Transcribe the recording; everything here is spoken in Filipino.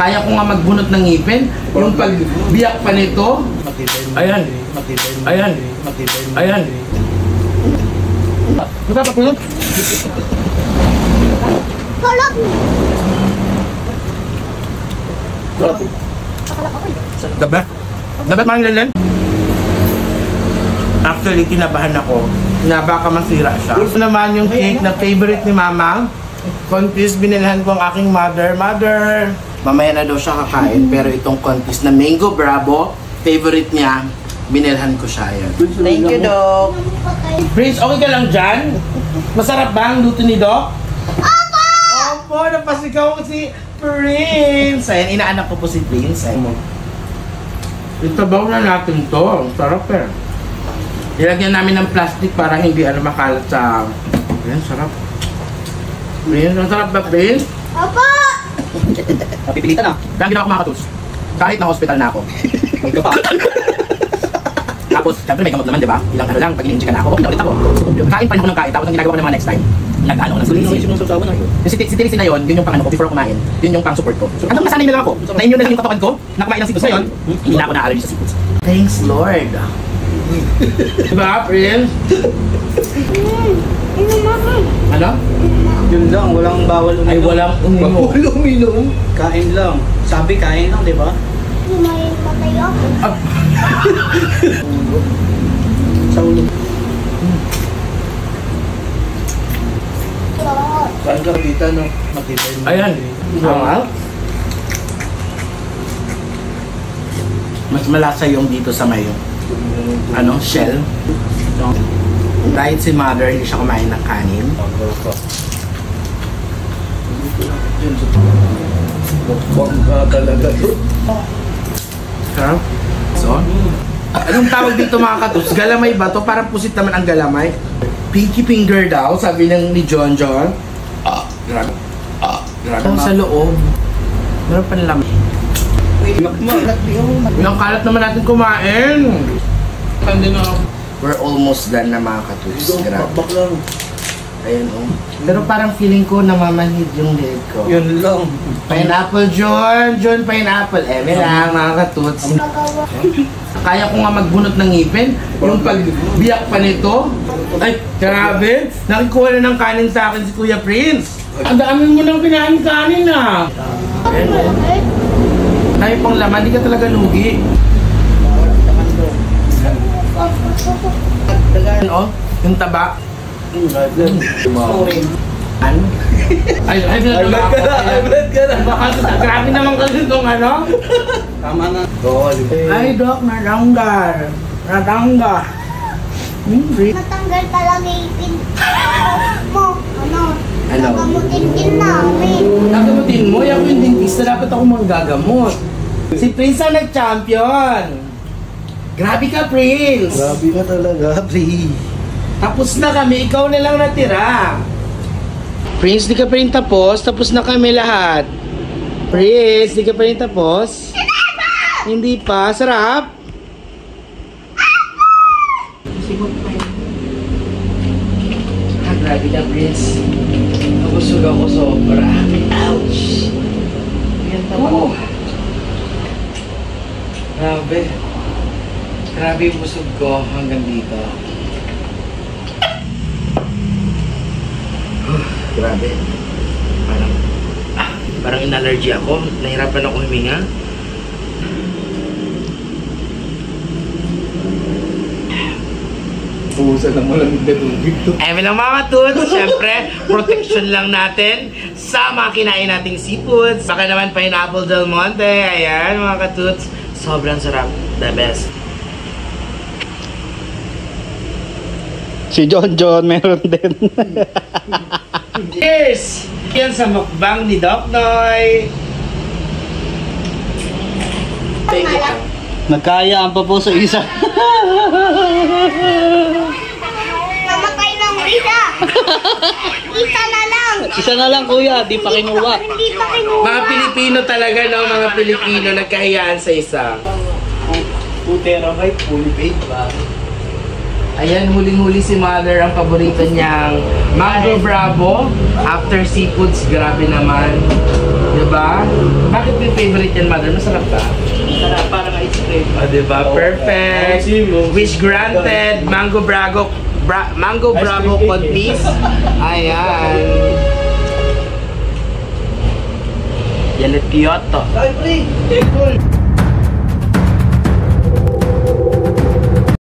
Kaya ko nga magbunot ng ngipin. Yung pagbiyak pa nito. Ayan. Ayan. Ayan. Magpapapulot. Kulot! Dapat? Dapat mga nilalan? Actually, kinabahan ako na baka masira siya. Ito naman yung cake na favorite ni Mama. Confused, binilhan ko ang aking mother. Mother! Mamaya na daw siya kakain, pero itong confused na Mango Bravo, favorite niya, binilhan ko siya. Yan. Thank you, Doc. Prince, okay ka lang dyan? Masarap ba ang luto ni Doc? Opo! Opo, napasigaw ko si Prince. Ayan, inaanak ko po si Prince. Itabaw na natin to. Ang sarap eh. Ilagyan namin ng plastic para hindi makalat sa... Ayan, sarap. Prince, ang sarap ba, Prince? Opo! Napipilitan na. Kaya ginawa ko mga katuls. Kahit na hospital na ako. Tapos, syempre may gamot naman, di ba? Ilang ano lang, pag in-inject na ako, okay na ulit ako. Kain pa rin ako ng kain, tapos ang ginagawa ko naman next time, nag-ano ko ng sulisi. Yung si Tilisi na yun, yun yung pang ano ko, before kumain, yun yung pang support ko. So, hanggang masanay na lang ako, na-immune na lang yung katawan ko, na kumain ng seafoods na yun, hindi na ako na-allergy sa seafoods. Thanks, Lord. Diba, Prince? Ano? Yun lang, walang bawal uminom. Ay, walang uminom. Bawal uminom? Kain lang. Sabi, kain lang, di ba? May matay ako. Sa ulo. Saan ka kita, no? Makita yun. Ayan. Hangal. Mas malasa yung dito sa may shell. Dahil si mother, hindi siya kumain ng kanin. Bukbang ka talaga. Sarap. So, anong tawag dito mga katus? Galamay ba to? Parang pusit naman ang galamay. Pinky finger daw, sabi ni John John. Grabe. Grabe. Sa loob. Meron pa nilang. Ilang kalat naman natin kumain. We're almost done na mga katus. Grabe. Ayun oh. Pero parang feeling ko namamanhid yung leg ko. Yun lang. Pineapple John! John Pineapple. May lang mga katuts. Kaya ko nga magbunot ng ngipin. Yung pagbiyak pa nito. Ay, grabe. Nakikuha na ng kanin sa akin si Kuya Prince. Ang dami mo nang kinain kanin ah. Ayun oh. Tayo pang laman, di ka talaga lugi. Ayun oh, yung taba. Ano? Ay, blood ka na. Grabe naman kasi itong ano. Tama na. Ay, Doc, natanggal. Natanggal. Natanggal talaga ipin mo. Ano? Ano? Nagamutin din namin. Nagamutin mo? Ako yung dentista, dapat ako manggagamot. Si Prince ang nag-champion. Grabe ka, Prince. Grabe ka talaga, pre. Tapos na kami, ikaw na lang natira. Prince, di ka pa rin tapos? Tapos na kami lahat. Prince, di ka pa rin tapos? Hindi pa. Sarap? Grabe ka, Prince. Nabusog ako sobra. Ouch! Yan tama. Grabe. Grabe yung busog ko hanggang dito. Grabe. Parang in-allergy ako. Nahirapan ako huminga. Pusa na malamig na tubig to. Eme lang mga tuts. Siyempre, protection lang natin sa mga kinain nating seafoods. Baka naman Pineapple Del Monte. Ayan mga katuts. Sobrang sarap. The best. Si John John meron din. Cheers! Yan sa mukbang ni Doc Noy. Thank you. Nagkayaan pa po sa isa. Namatay ng isa. Isa na lang. Isa na lang kuya, di pa kinuha. Hindi pa kinuha. Mga Pilipino talaga, no? Mga Pilipino nagkahiyaan sa isa. Putera kay fully paid ba? Ayan, huling-huli si Mother ang paborito niyang Mango Bravo. After seafoods, grabe naman. Diba? Bakit yung favorite yan, mother? Masarap ba? Sarap, parang ice cream. Diba? Perfect. Wish granted. Mango Brago. Mango Bravo Contis. Ayan. Yan at Kyoto. Ay, pre!